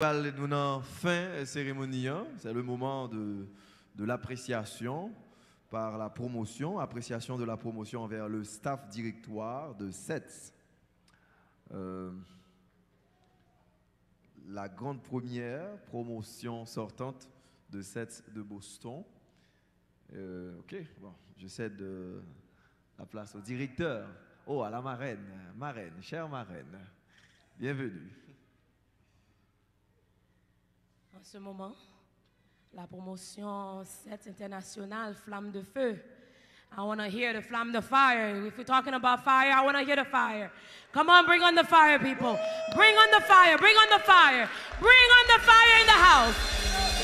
Nous avons fin cérémonie, c'est le moment de l'appréciation par la promotion, appréciation de la promotion envers le staff directoire de SETS. La grande première promotion sortante de SETS de Boston. Ok, bon, je cède la place au directeur. Oh, à la marraine, chère marraine, bienvenue. En ce moment, la promotion SETS internationale, Flamme de Feu. I want to hear the flamme de fire. If we're talking about fire, I want to hear the fire. Come on, bring on the fire, people. Bring on the fire, bring on the fire. Bring on the fire in the house.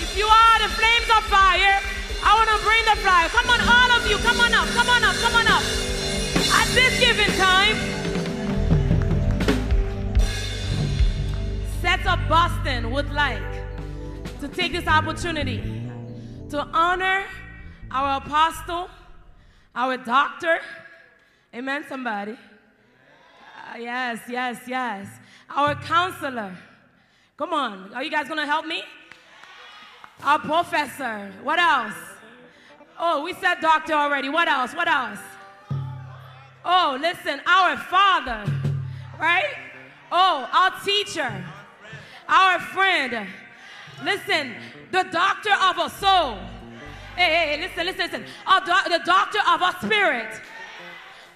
If you are the flames of fire, I want to bring the fire. Come on, all of you, come on up, come on up, come on up. At this given time, SETS of Boston would like to take this opportunity to honor our apostle, our doctor. Amen, somebody. Yes, yes, yes. Our counselor. Come on, are you guys going to help me? Our professor. What else? Oh, we said doctor already. What else? What else? Oh, listen, our father, right? Oh, our teacher, our friend. Listen, the doctor of our soul. Hey, listen. The doctor of our spirit.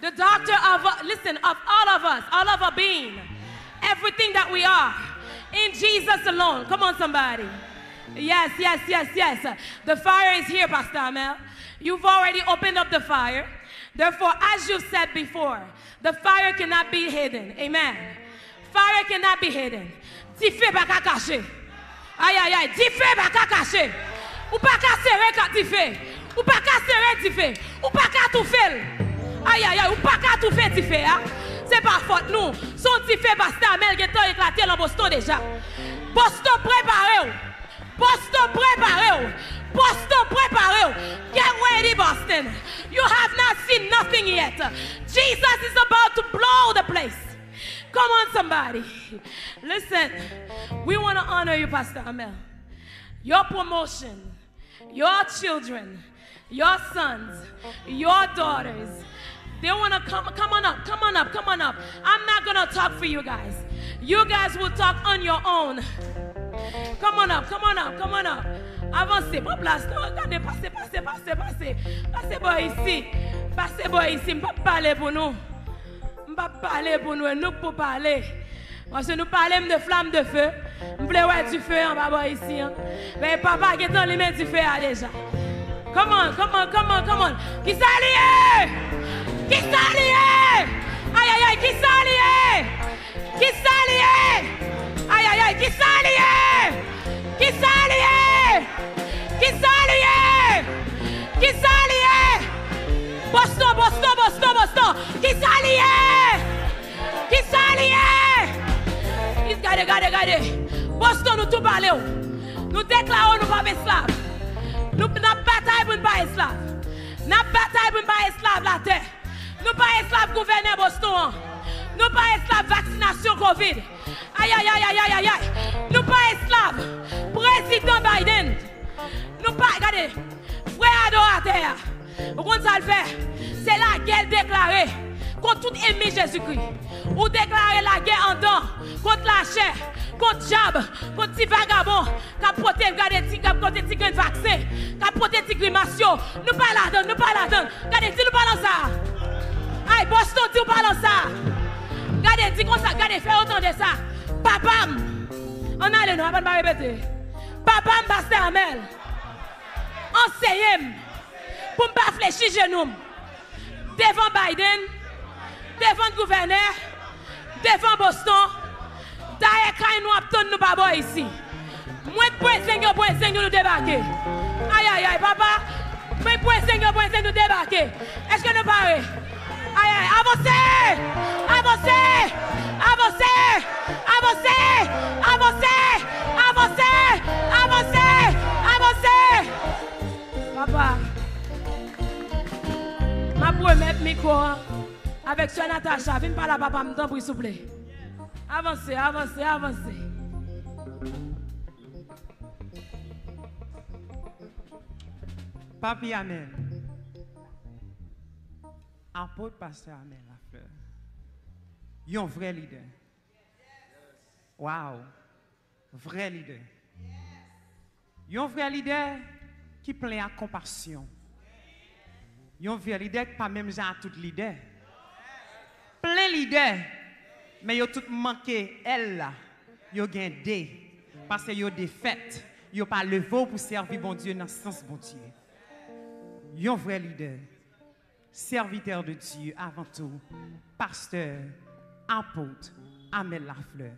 The doctor of, of all of us, all of our being. Everything that we are. In Jesus alone. Come on, somebody. Yes. The fire is here, Pastor Amel. You've already opened up the fire. Therefore, as you've said before, the fire cannot be hidden. Amen. Fire cannot be hidden. Aïe, di fè pa ka caché. Ou pas ka serrer quand di fè. Ou pas ka serrer di fè. Ou pas ka tout fè. Aïe, ou pas ka tout fè di fè. C'est pas faute nous. Son di fè Pasteur Amel qui est éclaté dans Boston déjà. Boston préparé. Boston préparé. Boston préparé. Get ready, Boston. You have not seen nothing yet. Jesus is about to blow the place. Come on, somebody. Listen, we want to honor you, Pastor Amel. Your promotion, your children, your sons, your daughters, they want to come on up. I'm not going to talk for you guys. You guys will talk on your own. Come on up. Avancez, pas place. Regardez, passez. Passez boy ici, pas parler pour nous. Pas parler pour nous, nous pour parler. Parce que nous parlons de flammes de feu. Nous voulons voir du feu en bas ici. Mais papa qui est dans les mains du feu déjà. Come on. Qui s'allie? Qui s'allie? Aïe, qui s'allie? Qui s'allie? Aïe, qui s'allie? Qui s'allie? Qui s'allie? Qui s'allie? Boston. Qui s'allie? Qui s'allie? Regardez. Boston, nous tout parlons. Nous déclarons nous pas esclaves. Nous n'avons bataille pour ne pas esclaves. Nous n'avons bataille pour ne pas esclaves la terre. Nous pas esclaves gouverneur Boston. Nous pas esclaves vaccination Covid. Aïe. Nous pas esclaves président Biden. Nous pas, regardez, frère adorateur. Vous comprenez ça le faire? C'est la guerre déclarée contre tout ennemi Jésus-Christ. Ou déclarer la guerre en dedans contre la chair, contre diable, contre petit vagabond, qui a porté petit vaccin, qui a porté petit grimacio. Nous pas là-dedans. Regardez, dis nous parlons ça. Aïe, Boston, dis nous parlons ça. Regardez, dis comme ça, regardez, fais autant de ça. Papam, on a nous, on va pas répéter. Papam, Pasteur Amel, enseignez-moi pour ne pas fléchir genou devant Biden, devant le gouverneur, devant Boston. D'ailleurs, quand nous attendons nous pas ici. Moins de 0.5 nous débarquer. Aïe, papa. Moins de 0.5 nous débarquer. Est-ce que nous parlons? Aïe, avancez. Papa, ma promesse micro avec Soeur Natacha. Viens par là, papa, me t'en prie, s'il vous plaît. Avancez. Papi Amel. Apôtre pasteur Amel Lafleur. Un vrai leader. Wow. Vrai leader. Un vrai leader qui plein à compassion. Un vrai leader qui pas même genre tout leader. Plein leader. Mais yo tout manqué elle là. Yo gagné parce que yo défaite. Yo pas levé pour servir bon Dieu dans le sens bon Dieu. Un vrai leader. Serviteur de Dieu avant tout. Pasteur, apôtre, Amel Lafleur.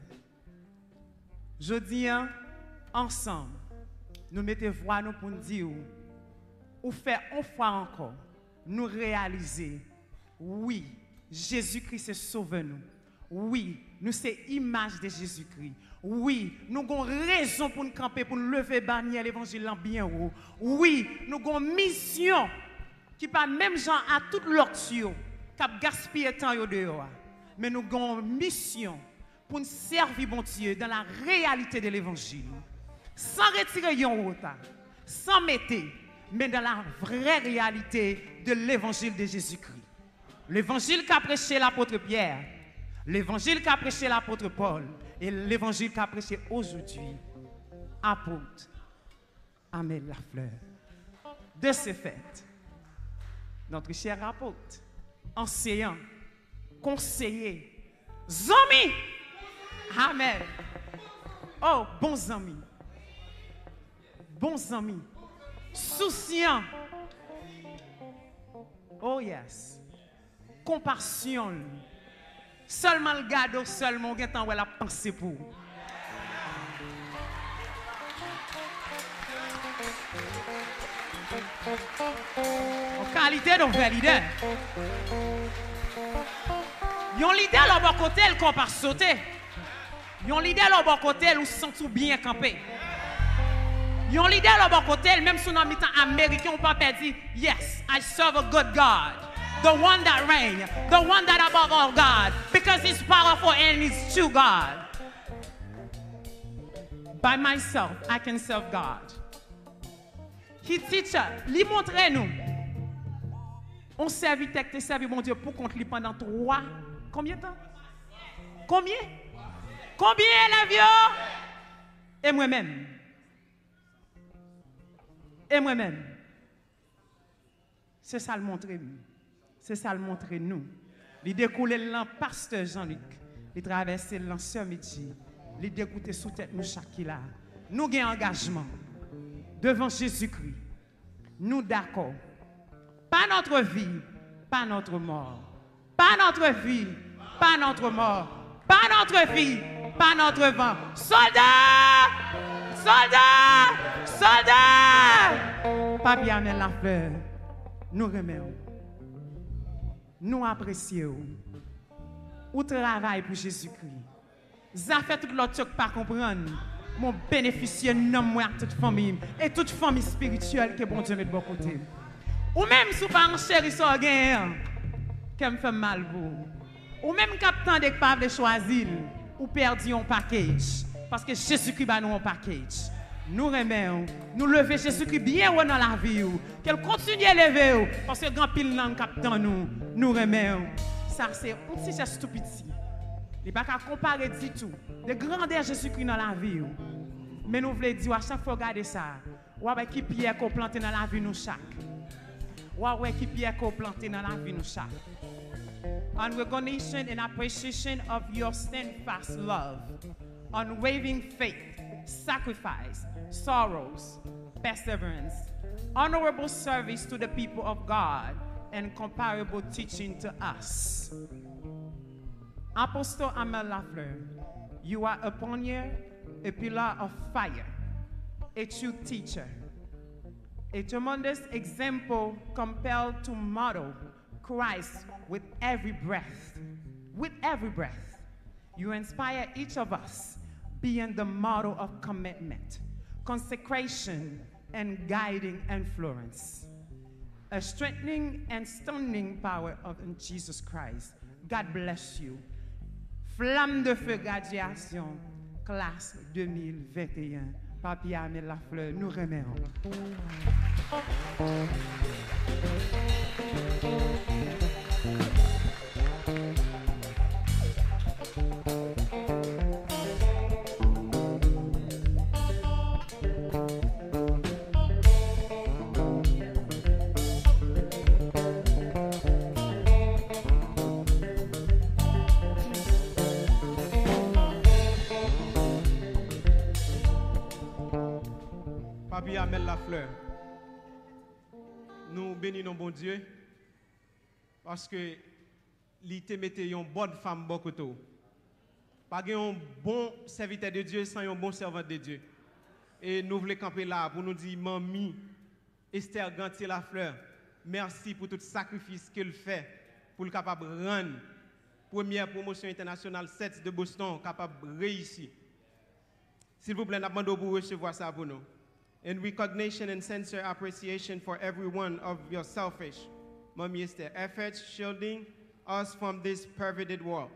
Je dis ensemble, nous mettons voix nous pour nous dire, ou faire une fois encore, nous réaliser, oui, Jésus-Christ est sauvé nous. Oui, nous sommes image de Jésus-Christ. Oui, nous avons raison pour nous camper, pour nous lever bannière l'évangile en bien haut. Oui, nous avons mission qui pas même gens à toute l'autre qui a gaspillé temps dehors. Mais nous avons mission pour nous servir bon Dieu dans la réalité de l'évangile. Sans retirer un retard, sans mettre, mais dans la vraie réalité de l'évangile de Jésus-Christ. L'évangile qu'a prêché l'apôtre Pierre, l'évangile qu'a prêché l'apôtre Paul et l'évangile qu'a prêché aujourd'hui apôtre Amel Lafleur. De ce fait, notre cher apôtre, enseignant, conseiller, zami, Amen. Oh, bons amis. Bons amis. Souciant. Oh yes. Compassion. Seulement le gado, seulement le temps où elle a pensé pour. En qualité de vrai leader. Yon leader là bas côté elle qu'on pas sauter. Yon leader là bas côté elle ou sent tout bien camper. Yon leader là bas côté elle même si on mi-temps américain on pas perdu. Yes, I serve a good God. The one that reigns, the one that above all God, because he's powerful and he's true God. By myself, I can serve God. He teach us, lui montre nous. On servit te servi mon Dieu pour compte lui pendant 3, combien de temps? Combien? Combien les vieux? Et moi-même. Et moi-même. C'est ça le montrer. C'est ça le montrer nous. Il découle l'an pasteur Jean-Luc. Il traverse l'an sœur Midi. Il dégoûte sous tête nous chaque là. Nous avons un engagement devant Jésus-Christ. Nous d'accord. Pas notre vie, pas notre mort. Pas notre vie, pas notre mort. Pas notre vie, pas notre vent. Soldats! Soldats! Soldats! Papi Amel Lafleur, nous remercions. Nous apprécions. Ou travail pour Jésus-Christ. Ça fait tout l'autre que pas comprendre. Mon bénéficiaire non moi toute famille et toute famille spirituelle que bon Dieu met de bon côté. Ou même si pas un chéri so gain qui me fait mal pour. Ou même captant de pas de choisir ou perdu un package parce que Jésus-Christ ba nous un package. Nous remercions, nous lever Jésus-Christ bien haut dans la vie qu'elle continue à lever parce que grand pile nan captant nous remercions. Ça c'est un petit geste tout petit. Il pas qu'à comparer du tout de grandeur Jésus-Christ dans la vie. Mais nous voulons dire à chaque fois regarder ça. Ouais qui pierre qu'on planté dans la vie nous chaque. Ouais qui pierre qu'on planté dans la vie nous chaque. On recognition and appreciation of your steadfast love, unwavering faith, sacrifice, sorrows, perseverance, honorable service to the people of God, and comparable teaching to us. Apostle Amel Lafleur, you are a pioneer, a pillar of fire, a true teacher, a tremendous example compelled to model Christ with every breath. With every breath, you inspire each of us being the model of commitment, consecration, and guiding influence. A strengthening and stunning power of Jesus Christ. God bless you. Flamme de feu graduation, classe 2021. Papi Amel Lafleur, nous remercions. Papi Amel Lafleur, nous bénissons bon Dieu parce que il te mette une bonne femme beaucoup tôt. Pas un bon serviteur de Dieu sans un bon servant de Dieu. Et nous voulons camper là pour nous dire, Mamie Esther Gantier Lafleur, merci pour tout le sacrifice qu'elle fait pour le capable de rendre première promotion internationale 7 de Boston capable de réussir. S'il vous plaît, nous demandons pour recevoir ça pour nous. In recognition and sincere appreciation for every one of your selfish, Mommy Esther, efforts shielding us from this perverted world.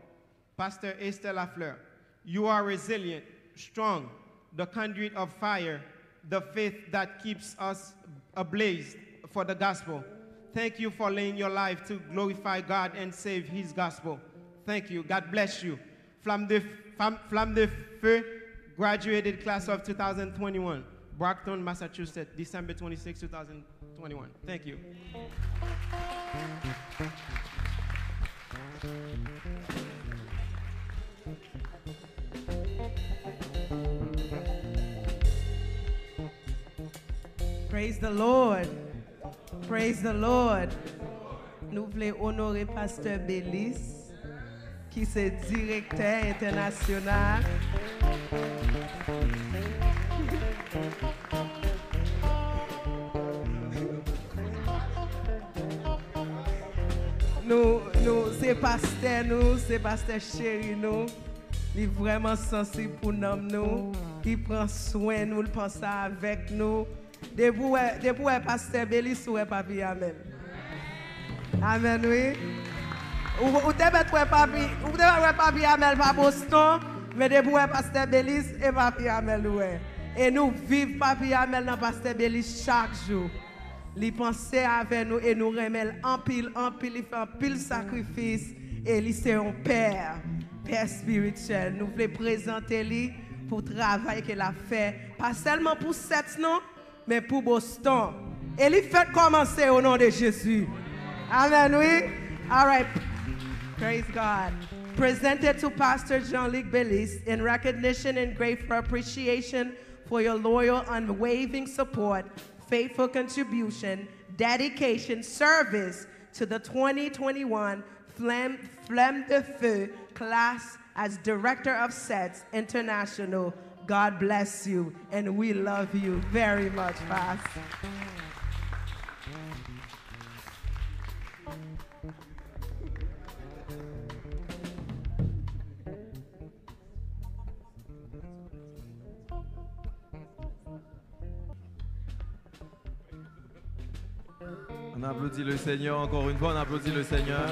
Pastor Esther Lafleur, you are resilient, strong, the conduit of fire, the faith that keeps us ablaze for the gospel. Thank you for laying your life to glorify God and save his gospel. Thank you. God bless you. Flamme de Feu graduated class of 2021. Brockton, Massachusetts, December 26, 2021. Thank you. Praise the Lord. Praise the Lord. Nous voulons honorer Pasteur Bellis, qui est directeur international. C'est pasteur chéri nous. Il est vraiment sensible pour nous. Il prend soin nous, il pense avec nous. Depuis pasteur Bellis ou papi Amen. Amen oui. Ou devez papi Amen pas Boston, mais depuis pasteur Bellis et papi Amen ouais. Et nous vivons papi Amen dans pasteur Bellis chaque jour. Il pense avec nous et nous remet en pile, il fait un pile sacrifice et il c'est un père spirituel. Nous voulons présenter lui pour le travail qu'il a fait, pas seulement pour cette non, mais pour Boston. Et il fait commencer au nom de Jésus. Amen, oui. All right. Praise God. Presented to Pastor Jean-Luc Bellis in recognition and grateful appreciation for your loyal, unwavering support, faithful contribution, dedication, service to the 2021 Flamme de Feu class as Director of SETS International. God bless you, and we love you very much, Pastor. On applaudit le Seigneur encore une fois, on applaudit le Seigneur.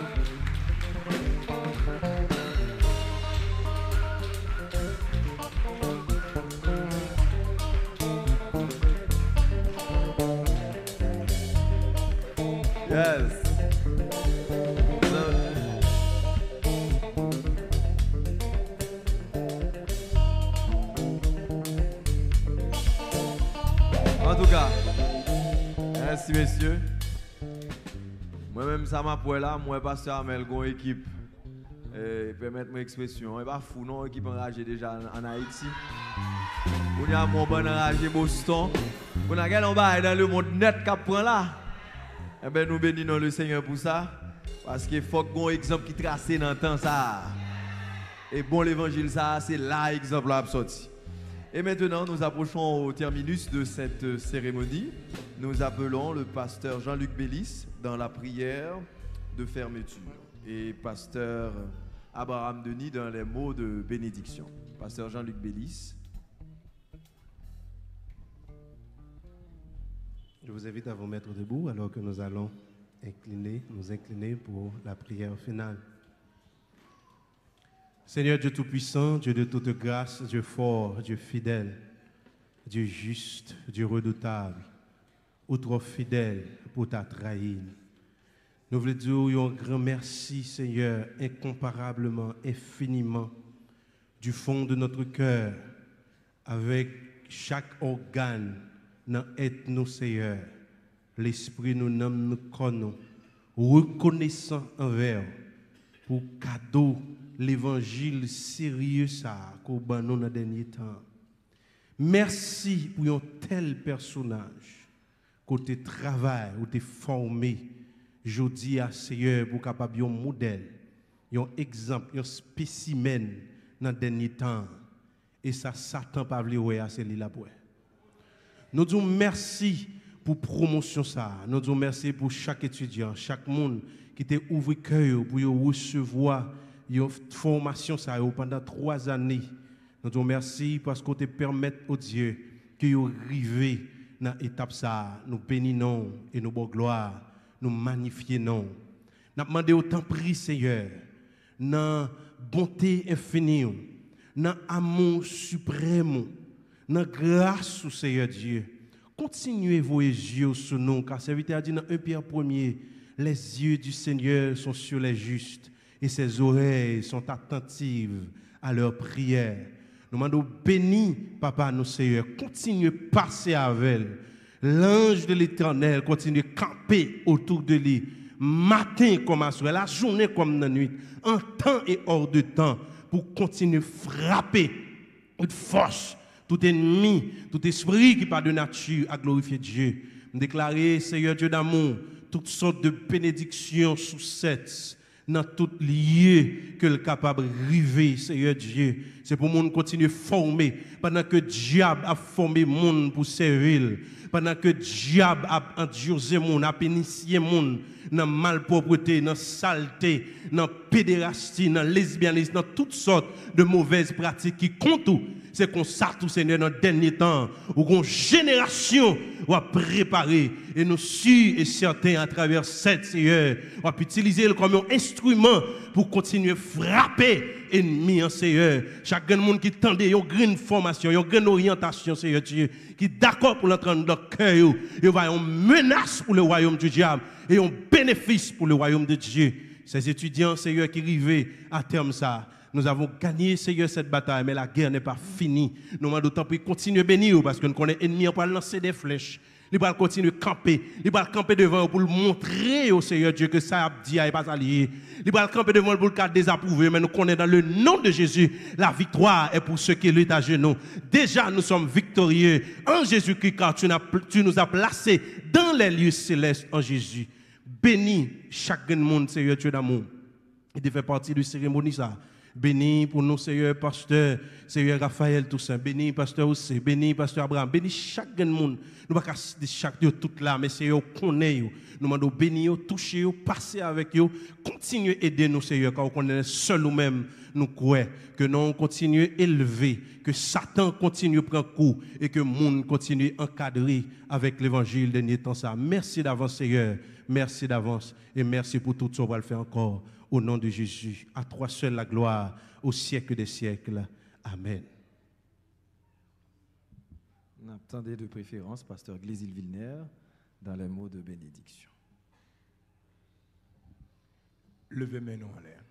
Yes. En tout cas, merci messieurs. Moi-même, ça m'a pour là, moi, pasteur Amel, une équipe, permettre mon expression, et pas fou, non, équipe enragée déjà en Haïti. On y a mon bon enragé Boston. On a gagné dans le monde net qui prend là. Eh bien, nous bénissons le Seigneur pour ça, parce qu'il faut qu'on ait un exemple qui trace dans le temps ça. Et bon, l'évangile, ça, c'est là l'exemple à sortir. Et maintenant, nous approchons au terminus de cette cérémonie. Nous appelons le pasteur Jean-Luc Bellis dans la prière de fermeture et pasteur Abraham Denis dans les mots de bénédiction. Pasteur Jean-Luc Bellis. Je vous invite à vous mettre debout alors que nous allons nous incliner pour la prière finale. Seigneur Dieu Tout-Puissant, Dieu de toute grâce, Dieu fort, Dieu fidèle, Dieu juste, Dieu redoutable, ou trop fidèle pour ta trahir. Nous voulons dire un grand merci, Seigneur, incomparablement, infiniment, du fond de notre cœur, avec chaque organe dans nous, Seigneur. L'Esprit nous nomme, nous connaissons, reconnaissant envers pour cadeau l'évangile sérieux ça qu'on ban nous dans les derniers temps. Merci pour un tel personnage côté travail ou t'es formé jodi à Seigneur pour capable un modèle, un exemple, un spécimen dans les derniers temps et ça Satan pas vle ouais c'est li la pour. Nous disons merci pour promotion ça. Nous disons merci pour chaque étudiant, chaque monde qui t'a ouvert cœur pour recevoir une formation ça pendant 3 années. Nous disons merci parce que tu permets au Dieu que vous arrivez dans l'étape ça. Nous bénissons et nous bon gloire, nous magnifions. Nous demandons autant prix Seigneur, dans bonté infinie, dans amour suprême, dans grâce au Seigneur Dieu. Continuez vos yeux sur nous, car serviteur a dit dans 1 Pierre 1er, les yeux du Seigneur sont sur les justes et ses oreilles sont attentives à leurs prières. Nous demandons béni, Papa, nous Seigneur, continuez à passer avec elle. L'ange de l'Éternel continue à camper autour de lui, matin comme à soir, la journée comme la nuit, en temps et hors de temps, pour continuer à frapper toute force, tout ennemi, tout esprit qui parle de nature à glorifier Dieu. Nous déclarer, Seigneur Dieu d'amour, toutes sortes de bénédictions sous cette, dans tout lieu que le capable de river, Seigneur Dieu. C'est pour nous continuer à former, pendant que le diable a formé le monde pour servir, pendant que le diable a enduré le monde, a initié le monde dans la malpropreté, dans la saleté, dans la pédérastie, dans le lesbianisme, dans toutes sortes de mauvaises pratiques qui comptent. C'est qu'on ça tout Seigneur dans le dernier temps, où une génération va préparer et nous sûrs et certains à travers cette Seigneur, on va utiliser comme un instrument pour continuer à frapper ennemi en Seigneur. Chaque monde qui tendait une grande formation, une grande orientation Seigneur Dieu, qui est d'accord pour l'entrer dans le cœur, il va une menace pour le royaume du diable et un bénéfice pour le royaume de Dieu. Ces étudiants Seigneur qui arrivent à terme ça. Nous avons gagné, Seigneur, cette bataille, mais la guerre n'est pas finie. Nous demandons d'autant plus continuer à bénir parce que nous connaissons l'ennemi, on va lancer des flèches. Il va continuer à camper. Il va camper devant pour montrer au Seigneur Dieu que ça a dit n'est pas allié. Il va camper devant pour le cas désapprouvé, mais nous connaissons dans le nom de Jésus, la victoire est pour ceux qui luttent à genoux. Déjà, nous sommes victorieux en Jésus-Christ car tu nous as placés dans les lieux célestes en Jésus. Bénis chaque monde, Seigneur Dieu d'amour. Il fait partie de la cérémonie ça. Béni pour nous, Seigneur, pasteur, Seigneur Raphaël Toussaint, béni pasteur Oussé, béni pasteur Abraham, béni chaque monde. Nous ne pouvons pas chaque Dieu tout là, mais Seigneur, connaît. Nous demandons bénir, toucher, passer avec eux, continuer à aider nous, Seigneur, car on connaît seul nous-mêmes, nous croyons que nous continuons à élever, que Satan continue à prendre coup et que le monde continue à encadrer avec l'évangile de dernier temps. Merci d'avance, Seigneur, merci d'avance et merci pour tout ce qu'on va le faire encore. Au nom de Jésus, à toi seul la gloire, au siècle des siècles. Amen. On attendait de préférence pasteur Glésil Vilner dans les mots de bénédiction. Levez mes noms en l'air.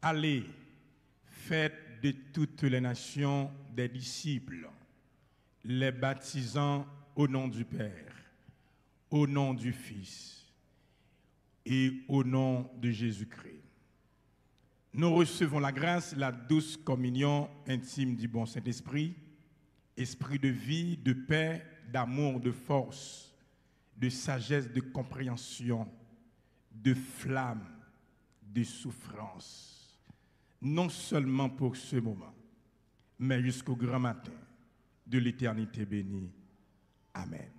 Allez, faites de toutes les nations des disciples, les baptisant au nom du Père, au nom du Fils et au nom de Jésus-Christ. Nous recevons la grâce, la douce communion intime du bon Saint-Esprit, esprit de vie, de paix, d'amour, de force, de sagesse, de compréhension, de flamme, de souffrance, non seulement pour ce moment, mais jusqu'au grand matin de l'éternité bénie. Amen.